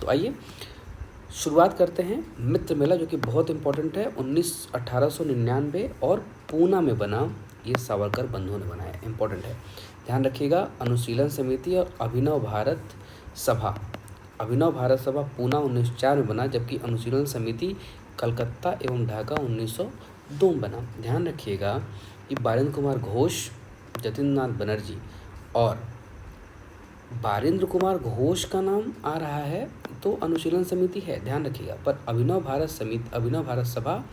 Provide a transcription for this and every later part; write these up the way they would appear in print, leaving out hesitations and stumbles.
तो आइए शुरुआत करते हैं। मित्र मेला जो कि बहुत इंपॉर्टेंट है, 1899 और पूना में बना, ये सावरकर बंधुओं ने बनाया, इंपॉर्टेंट है, ध्यान रखिएगा। अनुशीलन समिति और अभिनव भारत सभा, अभिनव भारत सभा पूना 1904 में बना, जबकि अनुशीलन समिति कलकत्ता एवं ढाका 1902 में बना। ध्यान रखिएगा कि बारेंद्र कुमार घोष, जतिननाथ बनर्जी और बारेंद्र कुमार घोष का नाम आ रहा है तो अनुशीलन समिति है, ध्यान रखिएगा। पर अभिनव भारत सभा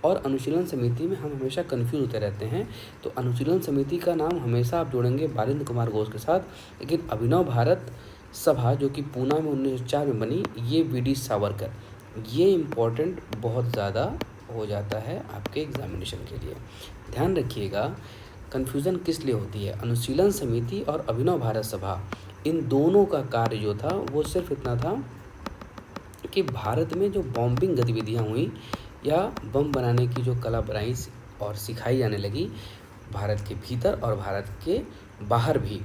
और अनुशीलन समिति में हम हमेशा कंफ्यूज होते रहते हैं। तो अनुशीलन समिति का नाम हमेशा आप जोड़ेंगे बारेंद्र कुमार घोष के साथ, लेकिन अभिनव भारत सभा जो कि पूना में 1904 में बनी, ये वी.डी. सावरकर, ये इम्पोर्टेंट बहुत ज़्यादा हो जाता है आपके एग्जामिनेशन के लिए। ध्यान रखिएगा कन्फ्यूज़न किस लिए होती है। अनुशीलन समिति और अभिनव भारत सभा, इन दोनों का कार्य जो था वो सिर्फ इतना था कि भारत में जो बॉम्बिंग गतिविधियां हुई या बम बनाने की जो कला बनाई और सिखाई जाने लगी भारत के भीतर और भारत के बाहर भी,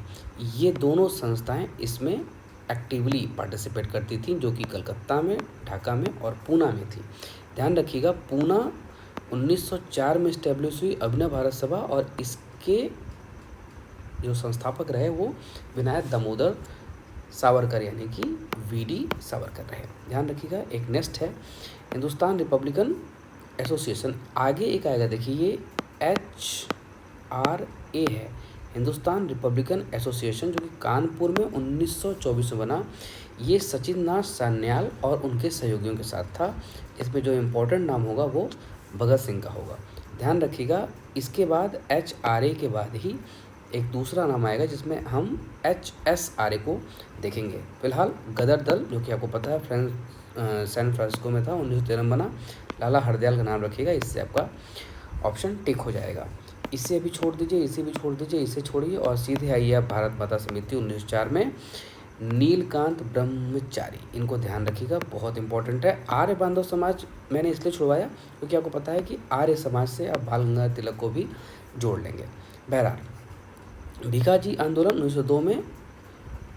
ये दोनों संस्थाएं इसमें एक्टिवली पार्टिसिपेट करती थीं, जो कि कलकत्ता में, ढाका में और पूना में थी। ध्यान रखिएगा पूना 1904 में इस्टेब्लिश हुई अभिनव भारत सभा और इसके जो संस्थापक रहे वो विनायक दामोदर सावरकर यानी कि वी.डी. सावरकर रहे। ध्यान रखिएगा। एक नेक्स्ट है हिंदुस्तान रिपब्लिकन एसोसिएशन, आगे एक आएगा, देखिए ये HRA है, हिंदुस्तान रिपब्लिकन एसोसिएशन, जो कि कानपुर में 1924 में बना। ये सचिन नाथ सान्याल और उनके सहयोगियों के साथ था। इसमें जो इम्पोर्टेंट नाम होगा वो भगत सिंह का होगा, ध्यान रखिएगा। इसके बाद HRA के बाद ही एक दूसरा नाम आएगा जिसमें हम HSRA को देखेंगे। फिलहाल गदर दल, जो कि आपको पता है सैन फ्रांसिस्को में था, 1913 में बना। लाला हरदयाल का नाम रखिएगा, इससे आपका ऑप्शन टिक हो जाएगा। इसे अभी छोड़ दीजिए, इसे भी छोड़ दीजिए, इसे छोड़िए और सीधे आइए आप भारत माता समिति 1904 में, नीलकांत ब्रह्मचारी, इनको ध्यान रखिएगा, बहुत इंपॉर्टेंट है। आर्य बांधव समाज मैंने इसलिए छुड़वाया क्योंकि आपको पता है कि आर्य समाज से आप बाल गंगाधर तिलक को भी जोड़ लेंगे। बहरहाल भीखाजी आंदोलन 1902 में,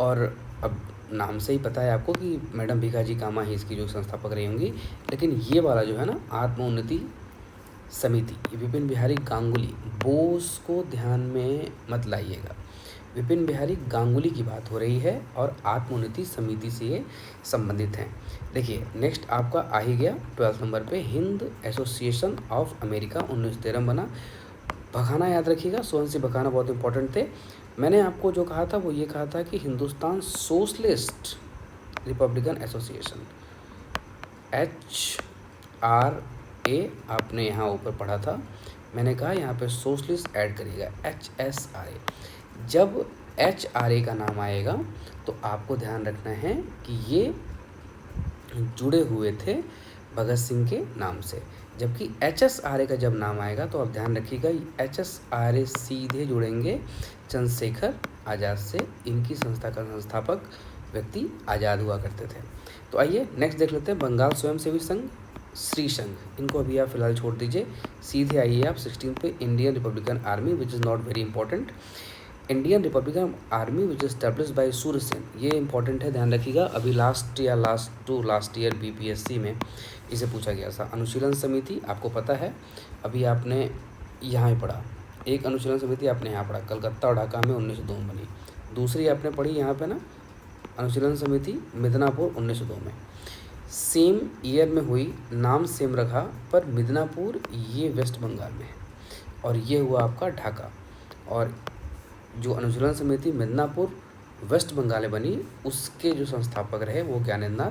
और अब नाम से ही पता है आपको कि मैडम भीखाजी कामा ही इसकी जो संस्थापक रही होंगी। लेकिन ये वाला जो है ना, आत्मोन्नति समिति, ये विपिन बिहारी गांगुली, बोस को ध्यान में मत लाइएगा, विपिन बिहारी गांगुली की बात हो रही है और आत्मोन्नति समिति से ये संबंधित हैं। देखिए नेक्स्ट आपका आ ही गया 12 नंबर पे, हिंद एसोसिएशन ऑफ अमेरिका 1913 में बना। भखाना याद रखिएगा, सोहन भखाना बहुत इंपॉर्टेंट थे। मैंने आपको जो कहा था वो ये कहा था कि Hindustan socialist Republican association HRA आपने यहाँ ऊपर पढ़ा था, मैंने कहा यहाँ पे सोशलिस्ट ऐड करिएगा HSRA। जब HRA का नाम आएगा तो आपको ध्यान रखना है कि ये जुड़े हुए थे भगत सिंह के नाम से, जबकि HSRA का जब नाम आएगा तो आप ध्यान रखिएगा HSRA सीधे जुड़ेंगे चंद्रशेखर आज़ाद से। इनकी संस्था का संस्थापक व्यक्ति आज़ाद हुआ करते थे। तो आइए नेक्स्ट देख लेते हैं बंगाल स्वयंसेवी संघ, श्री संघ, इनको अभी आप फिलहाल छोड़ दीजिए। सीधे आइए आप 16 पे, Indian Republican Army which is not very important, Indian Republican Army which is establish by Surya Sen, ये इंपॉर्टेंट है, ध्यान रखिएगा। अभी लास्ट ईयर BPSC में इसे पूछा गया था। अनुशीलन समिति आपको पता है, अभी आपने यहाँ ही पढ़ा, एक अनुशीलन समिति आपने यहाँ पढ़ा, कलकत्ता और ढाका में 1902 में बनी। दूसरी आपने पढ़ी यहाँ पे ना, अनुशीलन समिति मिदनापुर 1902 में, सेम ईयर में हुई, नाम सेम रखा, पर मिदनापुर ये वेस्ट बंगाल में है और ये हुआ आपका ढाका। और जो अनुशीलन समिति मिदनापुर वेस्ट बंगाल में बनी, उसके जो संस्थापक रहे वो ज्ञानेंद्र नाथ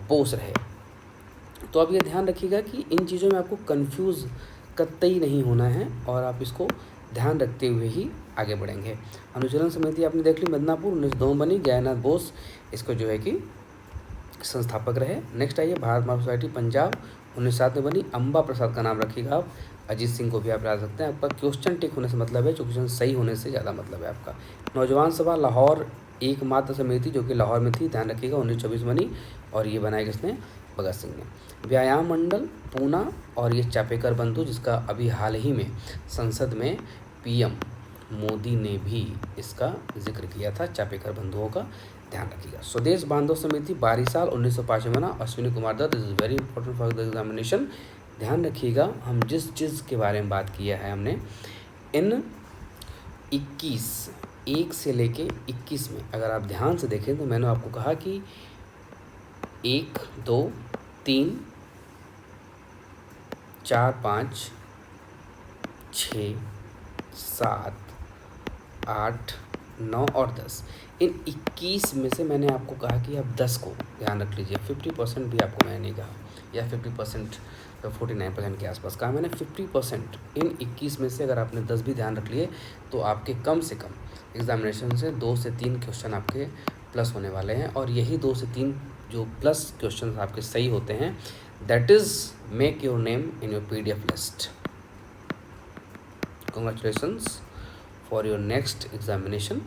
बोस रहे। तो अब ये ध्यान रखिएगा कि इन चीज़ों में आपको कंफ्यूज कतई नहीं होना है और आप इसको ध्यान रखते हुए ही आगे बढ़ेंगे। अनुशीलन समिति आपने देख ली, मिदनापुर 1902 में बनी, ज्ञानेंद्र नाथ बोस इसको जो है कि संस्थापक रहे। नेक्स्ट आइए भारत माता सोसाइटी पंजाब 1907 में बनी, अम्बा प्रसाद का नाम रखिएगा आप, अजीत सिंह को भी आप याद सकते हैं। आपका क्वेश्चन टिक होने से मतलब है, जो क्वेश्चन सही होने से ज़्यादा मतलब है आपका। नौजवान सभा लाहौर एकमात्र समिति जो कि लाहौर में थी, ध्यान रखिएगा, 1924 बनी और ये बनाया किसने, भगत सिंह ने। व्यायाम मंडल पूना, और ये चापेकर बंधु, जिसका अभी हाल ही में संसद में PM मोदी ने भी इसका जिक्र किया था, चापेकर बंधुओं का। ध्यान रखिएगा। स्वदेश बांधव समिति 22 साल 1905 में बना, Ashwini Kumar Dutt, this is very important for the examination. ध्यान रखिएगा, हम जिस चीज़ के बारे में बात किया है हमने इन 21 1 से लेके 21 में, अगर आप ध्यान से देखें तो मैंने आपको कहा कि 1 2 3 4 5 6 7 8 9 और 10, इन 21 में से मैंने आपको कहा कि आप 10 को ध्यान रख लीजिए। 50% भी आपको मैंने नहीं कहा, या 50% 49% के आसपास कहा मैंने। 50% इन 21 में से अगर आपने 10 भी ध्यान रख लिए तो आपके कम से कम एग्जामिनेशन से 2 से 3 क्वेश्चन आपके प्लस होने वाले हैं, और यही 2 से 3 जो प्लस क्वेश्चन आपके सही होते हैं, that is make your name in your PDF list. Congratulations for your next examination.